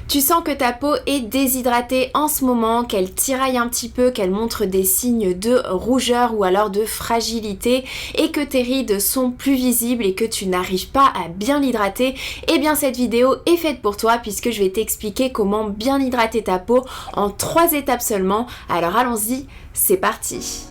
Tu sens que ta peau est déshydratée en ce moment, qu'elle tiraille un petit peu, qu'elle montre des signes de rougeur ou alors de fragilité et que tes rides sont plus visibles et que tu n'arrives pas à bien l'hydrater, eh bien cette vidéo est faite pour toi puisque je vais t'expliquer comment bien hydrater ta peau en 3 étapes seulement. Alors allons-y, c'est parti!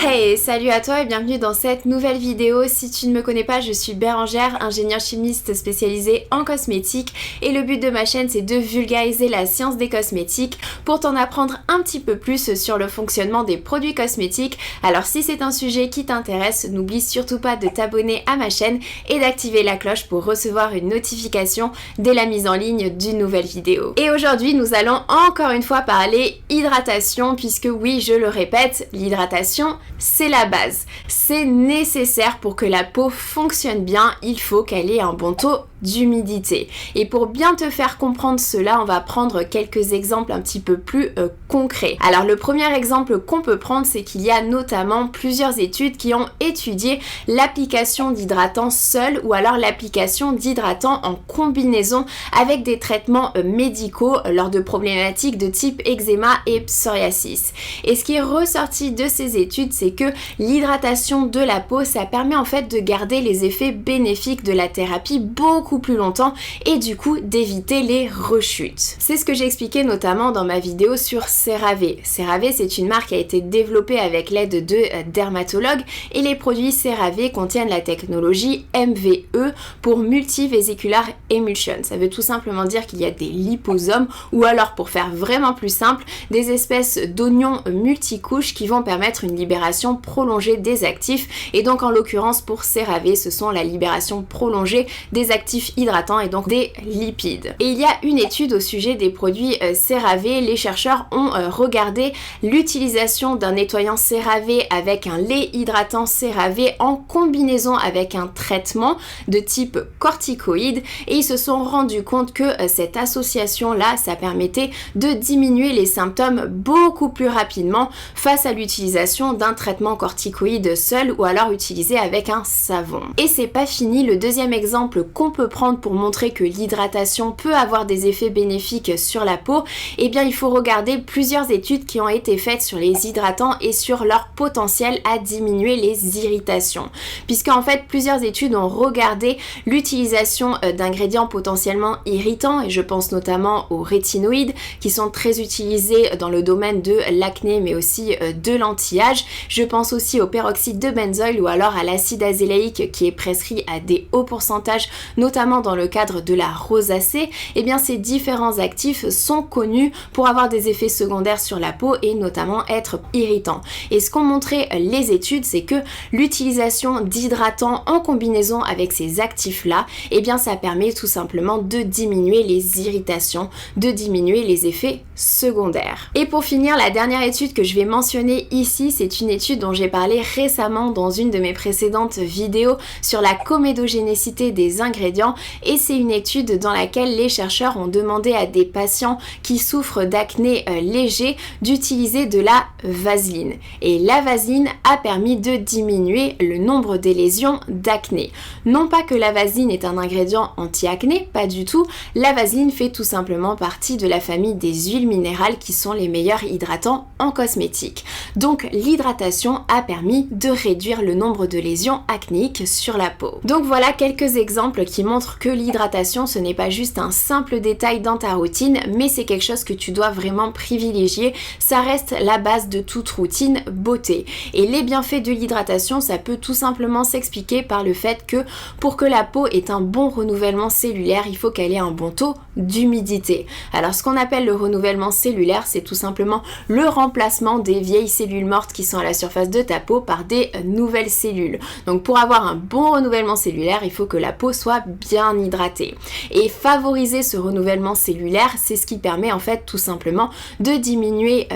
Hey, salut à toi et bienvenue dans cette nouvelle vidéo. Si tu ne me connais pas, je suis Bérangère, ingénieure chimiste spécialisée en cosmétiques et le but de ma chaîne c'est de vulgariser la science des cosmétiques pour t'en apprendre un petit peu plus sur le fonctionnement des produits cosmétiques. Alors si c'est un sujet qui t'intéresse, n'oublie surtout pas de t'abonner à ma chaîne et d'activer la cloche pour recevoir une notification dès la mise en ligne d'une nouvelle vidéo. Et aujourd'hui nous allons encore une fois parler hydratation puisque oui, je le répète, l'hydratation c'est la base, c'est nécessaire pour que la peau fonctionne bien, il faut qu'elle ait un bon taux d'humidité. Et pour bien te faire comprendre cela, on va prendre quelques exemples un petit peu plus concrets. Alors le premier exemple qu'on peut prendre, c'est qu'il y a notamment plusieurs études qui ont étudié l'application d'hydratants seul ou alors l'application d'hydratants en combinaison avec des traitements médicaux lors de problématiques de type eczéma et psoriasis. Et ce qui est ressorti de ces études, c'est que l'hydratation de la peau, ça permet en fait de garder les effets bénéfiques de la thérapie beaucoup plus longtemps et du coup d'éviter les rechutes. C'est ce que j'ai expliqué notamment dans ma vidéo sur CeraVe. CeraVe, c'est une marque qui a été développée avec l'aide de dermatologues et les produits CeraVe contiennent la technologie MVE pour Multivesicular Emulsion. Ça veut tout simplement dire qu'il y a des liposomes ou alors pour faire vraiment plus simple, des espèces d'oignons multicouches qui vont permettre une libération prolongée des actifs et donc en l'occurrence pour CeraVe, ce sont la libération prolongée des actifs hydratants et donc des lipides. Et il y a une étude au sujet des produits CeraVe. Les chercheurs ont regardé l'utilisation d'un nettoyant CeraVe avec un lait hydratant CeraVe en combinaison avec un traitement de type corticoïde et ils se sont rendus compte que cette association-là, ça permettait de diminuer les symptômes beaucoup plus rapidement face à l'utilisation d'un traitement corticoïde seul ou alors utilisé avec un savon. Et c'est pas fini, le deuxième exemple qu'on peut prendre pour montrer que l'hydratation peut avoir des effets bénéfiques sur la peau, eh bien il faut regarder plusieurs études qui ont été faites sur les hydratants et sur leur potentiel à diminuer les irritations. Puisqu'en fait plusieurs études ont regardé l'utilisation d'ingrédients potentiellement irritants et je pense notamment aux rétinoïdes qui sont très utilisés dans le domaine de l'acné mais aussi de l'anti-âge. Je pense aussi au peroxyde de benzoïle ou alors à l'acide azélaïque qui est prescrit à des hauts pourcentages notamment dans le cadre de la rosacée. Et bien ces différents actifs sont connus pour avoir des effets secondaires sur la peau et notamment être irritants. Et ce qu'ont montré les études, c'est que l'utilisation d'hydratants en combinaison avec ces actifs-là, et bien ça permet tout simplement de diminuer les irritations, de diminuer les effets secondaires. Et pour finir, la dernière étude que je vais mentionner ici, c'est une étude dont j'ai parlé récemment dans une de mes précédentes vidéos sur la comédogénécité des ingrédients et c'est une étude dans laquelle les chercheurs ont demandé à des patients qui souffrent d'acné léger d'utiliser de la vaseline. Et la vaseline a permis de diminuer le nombre des lésions d'acné. Non pas que la vaseline est un ingrédient anti-acné, pas du tout. La vaseline fait tout simplement partie de la famille des huiles minérales qui sont les meilleurs hydratants en cosmétique. Donc l'hydratation a permis de réduire le nombre de lésions acnéiques sur la peau. Donc voilà quelques exemples qui montrent que l'hydratation ce n'est pas juste un simple détail dans ta routine mais c'est quelque chose que tu dois vraiment privilégier. Ça reste la base de toute routine beauté. Et les bienfaits de l'hydratation ça peut tout simplement s'expliquer par le fait que pour que la peau ait un bon renouvellement cellulaire il faut qu'elle ait un bon taux d'humidité. Alors ce qu'on appelle le renouvellement cellulaire c'est tout simplement le remplacement des vieilles cellules mortes qui sont à la surface de ta peau par des nouvelles cellules. Donc pour avoir un bon renouvellement cellulaire, il faut que la peau soit bien hydratée. Et favoriser ce renouvellement cellulaire, c'est ce qui permet en fait tout simplement de diminuer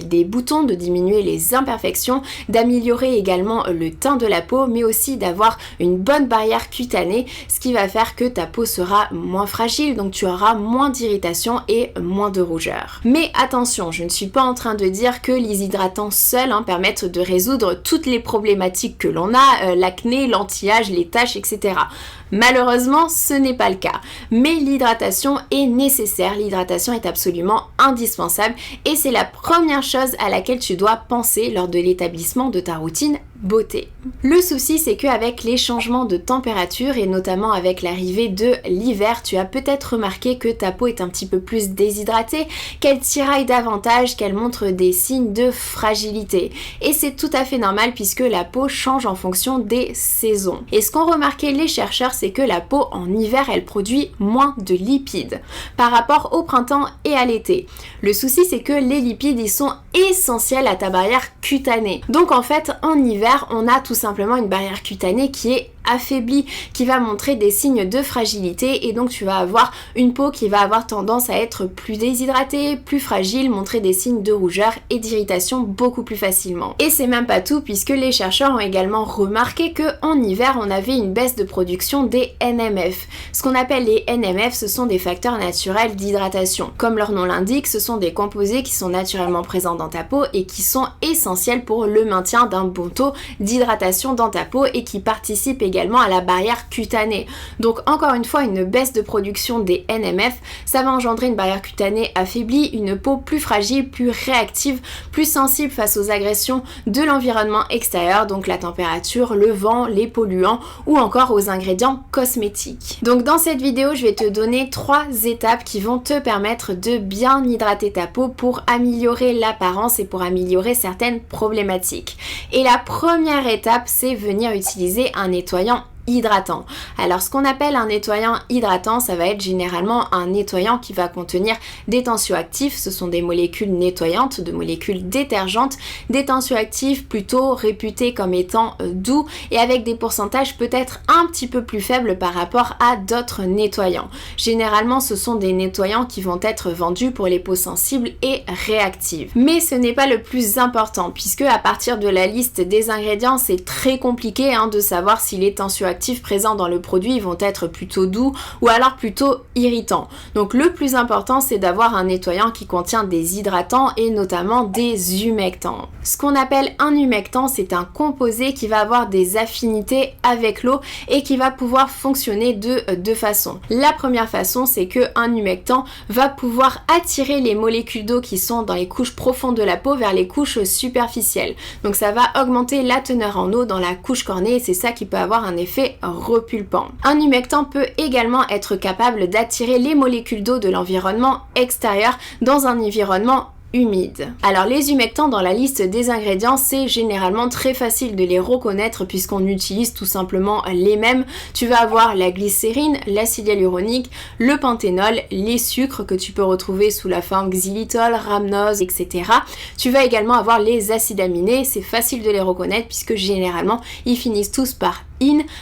des boutons, de diminuer les imperfections, d'améliorer également le teint de la peau, mais aussi d'avoir une bonne barrière cutanée, ce qui va faire que ta peau sera moins fragile, donc tu auras moins d'irritation et moins de rougeur. Mais attention, je ne suis pas en train de dire que les hydratants seuls permettent de résoudre toutes les problématiques que l'on a, l'acné, l'anti-âge, les taches, etc. Malheureusement, ce n'est pas le cas, mais l'hydratation est nécessaire, l'hydratation est absolument indispensable et c'est la première chose à laquelle tu dois penser lors de l'établissement de ta routine beauté. Le souci, c'est qu'avec les changements de température et notamment avec l'arrivée de l'hiver, tu as peut-être remarqué que ta peau est un petit peu plus déshydratée, qu'elle tiraille davantage, qu'elle montre des signes de fragilité. Et c'est tout à fait normal puisque la peau change en fonction des saisons. Et ce qu'ont remarqué les chercheurs, c'est que la peau en hiver, elle produit moins de lipides par rapport au printemps et à l'été. Le souci, c'est que les lipides, ils sont essentiels à ta barrière cutanée. Donc en fait, en hiver, on a tout simplement une barrière cutanée qui est affaiblie, qui va montrer des signes de fragilité et donc tu vas avoir une peau qui va avoir tendance à être plus déshydratée, plus fragile, montrer des signes de rougeur et d'irritation beaucoup plus facilement. Et c'est même pas tout puisque les chercheurs ont également remarqué que en hiver on avait une baisse de production des NMF. Ce qu'on appelle les NMF, ce sont des facteurs naturels d'hydratation. Comme leur nom l'indique, ce sont des composés qui sont naturellement présents dans ta peau et qui sont essentiels pour le maintien d'un bon taux d'hydratation dans ta peau et qui participent également à la barrière cutanée. Donc encore une fois, une baisse de production des NMF, ça va engendrer une barrière cutanée affaiblie, une peau plus fragile, plus réactive, plus sensible face aux agressions de l'environnement extérieur, donc la température, le vent, les polluants ou encore aux ingrédients cosmétiques. Donc dans cette vidéo, je vais te donner 3 étapes qui vont te permettre de bien hydrater ta peau pour améliorer l'apparence et pour améliorer certaines problématiques. Et la première étape, c'est venir utiliser un nettoyant hydratant. Alors ce qu'on appelle un nettoyant hydratant, ça va être généralement un nettoyant qui va contenir des tensioactifs, ce sont des molécules nettoyantes, de molécules détergentes, des tensioactifs plutôt réputés comme étant doux et avec des pourcentages peut-être un petit peu plus faibles par rapport à d'autres nettoyants. Généralement ce sont des nettoyants qui vont être vendus pour les peaux sensibles et réactives. Mais ce n'est pas le plus important puisque à partir de la liste des ingrédients, c'est très compliqué de savoir si les tensioactifs présents dans le produit vont être plutôt doux ou alors plutôt irritants. Donc le plus important, c'est d'avoir un nettoyant qui contient des hydratants et notamment des humectants. Ce qu'on appelle un humectant, c'est un composé qui va avoir des affinités avec l'eau et qui va pouvoir fonctionner de deux façons. La première façon, c'est que un humectant va pouvoir attirer les molécules d'eau qui sont dans les couches profondes de la peau vers les couches superficielles. Donc ça va augmenter la teneur en eau dans la couche cornée et c'est ça qui peut avoir un effet repulpant. Un humectant peut également être capable d'attirer les molécules d'eau de l'environnement extérieur dans un environnement humide. Alors les humectants dans la liste des ingrédients, c'est généralement très facile de les reconnaître puisqu'on utilise tout simplement les mêmes. Tu vas avoir la glycérine, l'acide hyaluronique, le panthénol, les sucres que tu peux retrouver sous la forme xylitol, rhamnose, etc. Tu vas également avoir les acides aminés, c'est facile de les reconnaître puisque généralement ils finissent tous par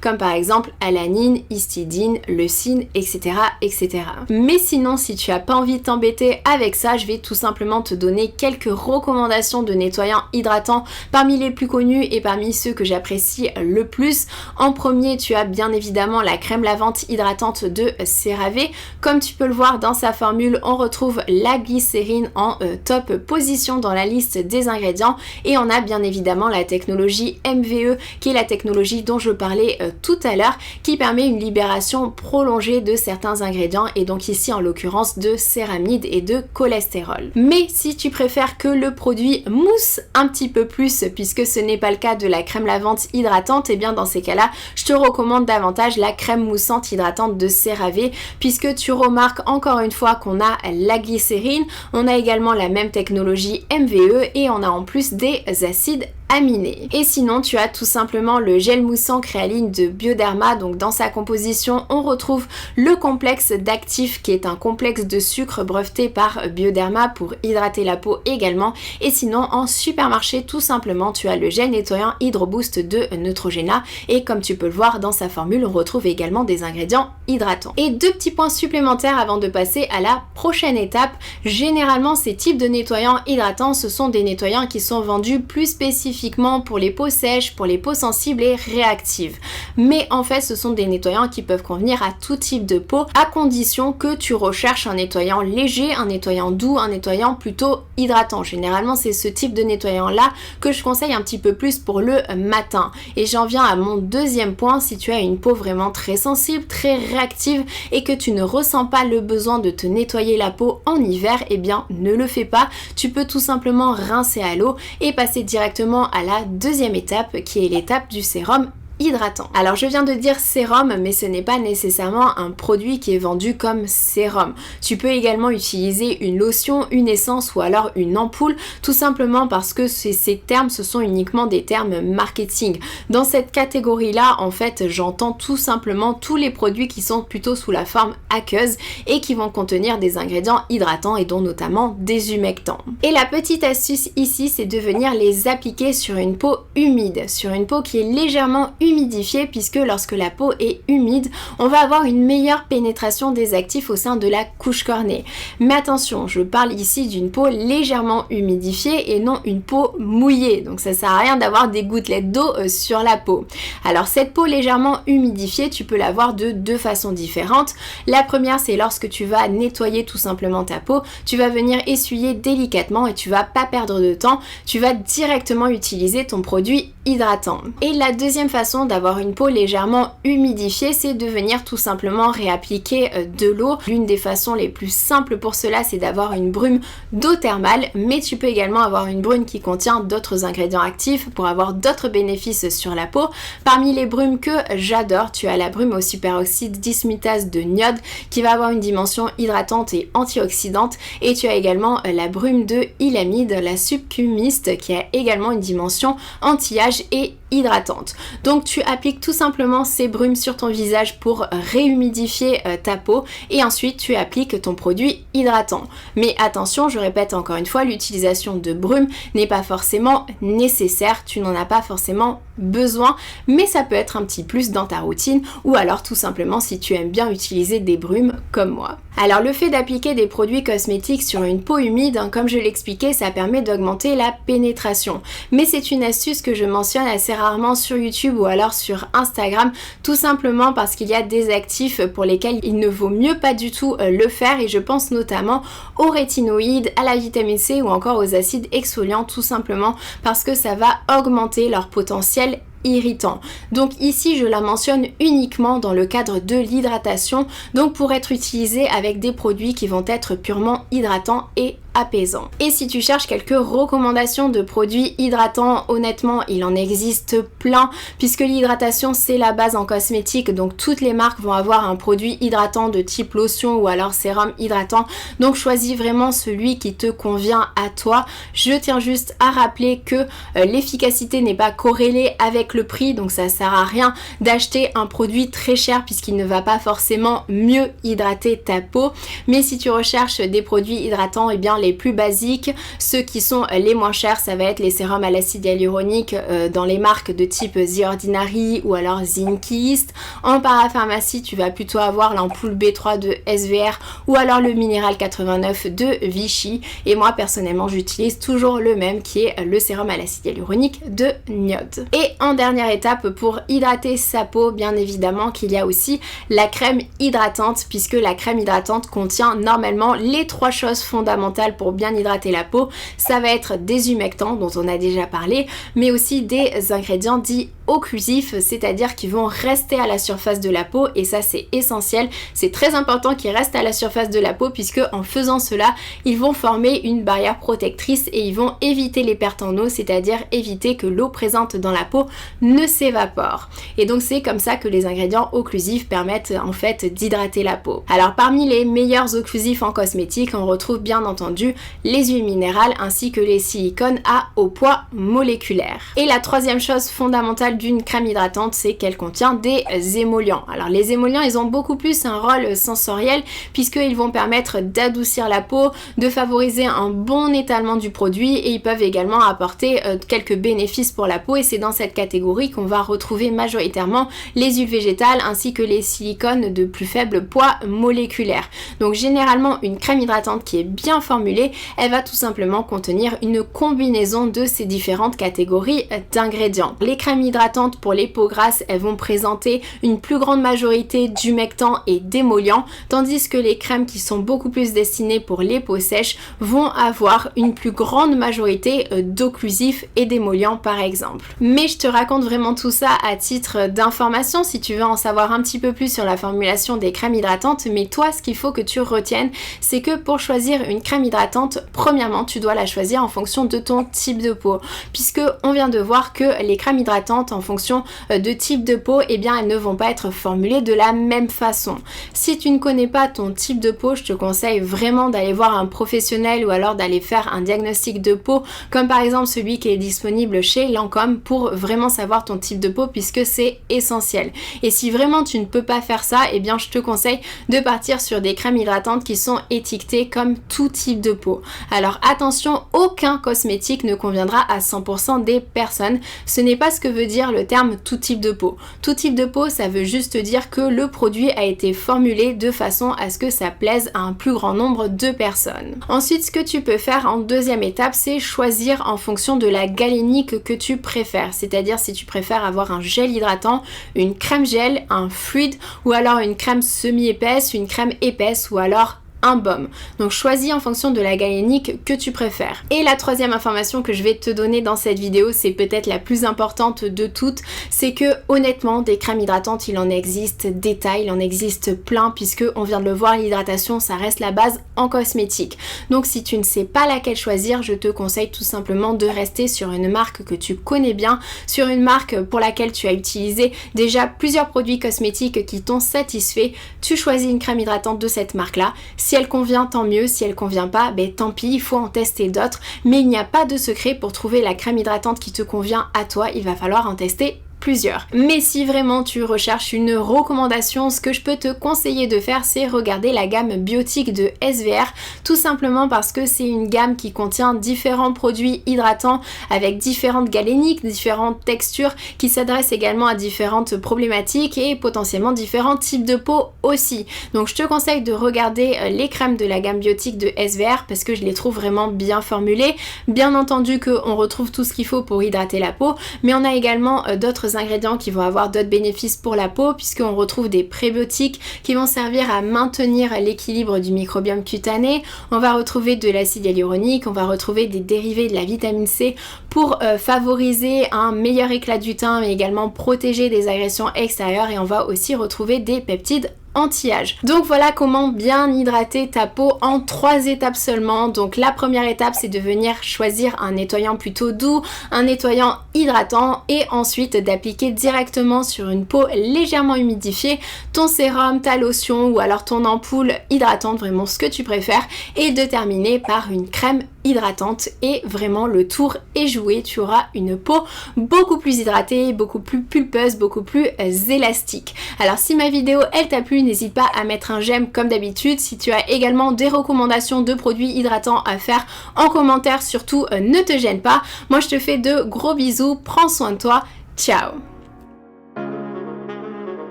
comme par exemple alanine, histidine, leucine, etc., etc. Mais sinon, si tu n'as pas envie de t'embêter avec ça, je vais tout simplement te donner quelques recommandations de nettoyants hydratants parmi les plus connus et parmi ceux que j'apprécie le plus. En premier, tu as bien évidemment la crème lavante hydratante de CeraVe. Comme tu peux le voir dans sa formule, on retrouve la glycérine en top position dans la liste des ingrédients et on a bien évidemment la technologie MVE qui est la technologie dont je parlais tout à l'heure, qui permet une libération prolongée de certains ingrédients et donc ici en l'occurrence de céramide et de cholestérol. Mais si tu préfères que le produit mousse un petit peu plus puisque ce n'est pas le cas de la crème lavante hydratante, et bien dans ces cas-là, je te recommande davantage la crème moussante hydratante de CeraVe puisque tu remarques encore une fois qu'on a la glycérine, on a également la même technologie MVE et on a en plus des acides aminés. Et sinon, tu as tout simplement le gel moussant créaline de Bioderma. Donc dans sa composition, on retrouve le complexe d'actifs qui est un complexe de sucre breveté par Bioderma pour hydrater la peau également. Et sinon, en supermarché, tout simplement, tu as le gel nettoyant Hydro Boost de Neutrogena. Et comme tu peux le voir dans sa formule, on retrouve également des ingrédients hydratants. Et 2 petits points supplémentaires avant de passer à la prochaine étape. Généralement, ces types de nettoyants hydratants, ce sont des nettoyants qui sont vendus plus spécifiquement spécifiquement pour les peaux sèches, pour les peaux sensibles et réactives. Mais en fait, ce sont des nettoyants qui peuvent convenir à tout type de peau, à condition que tu recherches un nettoyant léger, un nettoyant doux, un nettoyant plutôt hydratant. Généralement, c'est ce type de nettoyant là que je conseille un petit peu plus pour le matin. Et j'en viens à mon deuxième point: si tu as une peau vraiment très sensible, très réactive et que tu ne ressens pas le besoin de te nettoyer la peau en hiver, eh bien ne le fais pas. Tu peux tout simplement rincer à l'eau et passer directement à la deuxième étape, qui est l'étape du sérum hydratant. Alors je viens de dire sérum, mais ce n'est pas nécessairement un produit qui est vendu comme sérum. Tu peux également utiliser une lotion, une essence ou alors une ampoule, tout simplement parce que ces termes, ce sont uniquement des termes marketing. Dans cette catégorie-là, en fait, j'entends tout simplement tous les produits qui sont plutôt sous la forme aqueuse et qui vont contenir des ingrédients hydratants et dont notamment des humectants. Et la petite astuce ici, c'est de venir les appliquer sur une peau humide, sur une peau qui est légèrement humidifiée, puisque lorsque la peau est humide, on va avoir une meilleure pénétration des actifs au sein de la couche cornée. Mais attention, je parle ici d'une peau légèrement humidifiée et non une peau mouillée, donc ça sert à rien d'avoir des gouttelettes d'eau sur la peau. Alors cette peau légèrement humidifiée, tu peux l'avoir de deux façons différentes. La première, c'est lorsque tu vas nettoyer tout simplement ta peau, tu vas venir essuyer délicatement et tu vas pas perdre de temps, tu vas directement utiliser ton produit hydratant. Et la deuxième façon d'avoir une peau légèrement humidifiée, c'est de venir tout simplement réappliquer de l'eau. L'une des façons les plus simples pour cela, c'est d'avoir une brume d'eau thermale, mais tu peux également avoir une brume qui contient d'autres ingrédients actifs pour avoir d'autres bénéfices sur la peau. Parmi les brumes que j'adore, tu as la brume au superoxyde dismutase de Niode qui va avoir une dimension hydratante et antioxydante, et tu as également la brume de Ilamide, la subcumiste, qui a également une dimension anti-âge et hydratante. Donc tu appliques tout simplement ces brumes sur ton visage pour réhumidifier ta peau, et ensuite tu appliques ton produit hydratant. Mais attention, je répète encore une fois, l'utilisation de brumes n'est pas forcément nécessaire, tu n'en as pas forcément besoin, mais ça peut être un petit plus dans ta routine, ou alors tout simplement si tu aimes bien utiliser des brumes comme moi. Alors le fait d'appliquer des produits cosmétiques sur une peau humide, comme je l'expliquais, ça permet d'augmenter la pénétration. Mais c'est une astuce que je mentionne assez rarement sur YouTube ou alors sur Instagram, tout simplement parce qu'il y a des actifs pour lesquels il ne vaut mieux pas du tout le faire, et je pense notamment aux rétinoïdes, à la vitamine C ou encore aux acides exfoliants, tout simplement parce que ça va augmenter leur potentiel irritant. Donc ici je la mentionne uniquement dans le cadre de l'hydratation, donc pour être utilisé avec des produits qui vont être purement hydratants et apaisant. Et si tu cherches quelques recommandations de produits hydratants, honnêtement il en existe plein, puisque l'hydratation c'est la base en cosmétique, donc toutes les marques vont avoir un produit hydratant de type lotion ou alors sérum hydratant, donc choisis vraiment celui qui te convient à toi. Je tiens juste à rappeler que l'efficacité n'est pas corrélée avec le prix, donc ça sert à rien d'acheter un produit très cher puisqu'il ne va pas forcément mieux hydrater ta peau. Mais si tu recherches des produits hydratants, et bien les plus basiques, ceux qui sont les moins chers, ça va être les sérums à l'acide hyaluronique dans les marques de type The Ordinary ou alors Zinkist. En parapharmacie, tu vas plutôt avoir l'ampoule B3 de SVR ou alors le Minéral 89 de Vichy. Et moi personnellement, j'utilise toujours le même, qui est le sérum à l'acide hyaluronique de Niode. Et en dernière étape, pour hydrater sa peau, bien évidemment qu'il y a aussi la crème hydratante, puisque la crème hydratante contient normalement les trois choses fondamentales pour bien hydrater la peau. Ça va être des humectants dont on a déjà parlé, mais aussi des ingrédients dits occlusifs, c'est-à-dire qui vont rester à la surface de la peau, et ça c'est essentiel, c'est très important qu'ils restent à la surface de la peau, puisque en faisant cela, ils vont former une barrière protectrice et ils vont éviter les pertes en eau, c'est-à-dire éviter que l'eau présente dans la peau ne s'évapore. Et donc c'est comme ça que les ingrédients occlusifs permettent en fait d'hydrater la peau. Alors parmi les meilleurs occlusifs en cosmétique, on retrouve bien entendu les huiles minérales ainsi que les silicones à haut poids moléculaire. Et la troisième chose fondamentale principal d'une crème hydratante, c'est qu'elle contient des émollients. Alors les émollients, ils ont beaucoup plus un rôle sensoriel puisqu'ils vont permettre d'adoucir la peau, de favoriser un bon étalement du produit et ils peuvent également apporter quelques bénéfices pour la peau, et c'est dans cette catégorie qu'on va retrouver majoritairement les huiles végétales ainsi que les silicones de plus faible poids moléculaire. Donc généralement une crème hydratante qui est bien formulée, elle va tout simplement contenir une combinaison de ces différentes catégories d'ingrédients. Les crèmes hydratantes pour les peaux grasses, elles vont présenter une plus grande majorité d'humectants et d'émollients, tandis que les crèmes qui sont beaucoup plus destinées pour les peaux sèches vont avoir une plus grande majorité d'occlusifs et d'émollients par exemple. Mais je te raconte vraiment tout ça à titre d'information si tu veux en savoir un petit peu plus sur la formulation des crèmes hydratantes, mais toi ce qu'il faut que tu retiennes, c'est que pour choisir une crème hydratante, premièrement tu dois la choisir en fonction de ton type de peau, puisque on vient de voir que les crèmes hydratantes en fonction de type de peau, eh bien elles ne vont pas être formulées de la même façon. Si tu ne connais pas ton type de peau, je te conseille vraiment d'aller voir un professionnel ou alors d'aller faire un diagnostic de peau, comme par exemple celui qui est disponible chez Lancôme, pour vraiment savoir ton type de peau, puisque c'est essentiel. Et si vraiment tu ne peux pas faire ça, eh bien je te conseille de partir sur des crèmes hydratantes qui sont étiquetées comme tout type de peau. Alors attention, aucun cosmétique ne conviendra à 100% des personnes. Ce n'est pas ce que veut dire le terme tout type de peau. Tout type de peau, ça veut juste dire que le produit a été formulé de façon à ce que ça plaise à un plus grand nombre de personnes. Ensuite, ce que tu peux faire en deuxième étape, c'est choisir en fonction de la galénique que tu préfères. C'est-à-dire si tu préfères avoir un gel hydratant, une crème gel, un fluide, ou alors une crème semi-épaisse, une crème épaisse, ou alors un baume. Donc choisis en fonction de la galénique que tu préfères. Et la troisième information que je vais te donner dans cette vidéo, c'est peut-être la plus importante de toutes, c'est que honnêtement des crèmes hydratantes il en existe des tas, il en existe plein, puisque on vient de le voir, l'hydratation ça reste la base en cosmétique. Donc si tu ne sais pas laquelle choisir, je te conseille tout simplement de rester sur une marque que tu connais bien, sur une marque pour laquelle tu as utilisé déjà plusieurs produits cosmétiques qui t'ont satisfait. Tu choisis une crème hydratante de cette marque là. Si elle convient, tant mieux. Si elle convient pas, tant pis, il faut en tester d'autres. Mais il n'y a pas de secret pour trouver la crème hydratante qui te convient à toi. Il va falloir en tester plusieurs. Mais si vraiment tu recherches une recommandation, ce que je peux te conseiller de faire, c'est regarder la gamme biotique de SVR, tout simplement parce que c'est une gamme qui contient différents produits hydratants avec différentes galéniques, différentes textures, qui s'adressent également à différentes problématiques et potentiellement différents types de peau aussi. Donc je te conseille de regarder les crèmes de la gamme biotique de SVR parce que je les trouve vraiment bien formulées. Bien entendu qu'on retrouve tout ce qu'il faut pour hydrater la peau, mais on a également d'autres ingrédients qui vont avoir d'autres bénéfices pour la peau, puisqu'on retrouve des prébiotiques qui vont servir à maintenir l'équilibre du microbiome cutané. On va retrouver de l'acide hyaluronique, on va retrouver des dérivés de la vitamine C pour favoriser un meilleur éclat du teint, mais également protéger des agressions extérieures, et on va aussi retrouver des peptides anti-âge. Donc voilà comment bien hydrater ta peau en 3 étapes seulement. Donc la première étape, c'est de venir choisir un nettoyant plutôt doux, un nettoyant hydratant, et ensuite d'appliquer directement sur une peau légèrement humidifiée ton sérum, ta lotion ou alors ton ampoule hydratante, vraiment ce que tu préfères, et de terminer par une crème hydratante, et vraiment le tour est joué. Tu auras une peau beaucoup plus hydratée, beaucoup plus pulpeuse, beaucoup plus élastique. Alors si ma vidéo elle t'a plu, n'hésite pas à mettre un j'aime comme d'habitude. Si tu as également des recommandations de produits hydratants à faire en commentaire, surtout ne te gêne pas. Moi je te fais de gros bisous, prends soin de toi, ciao.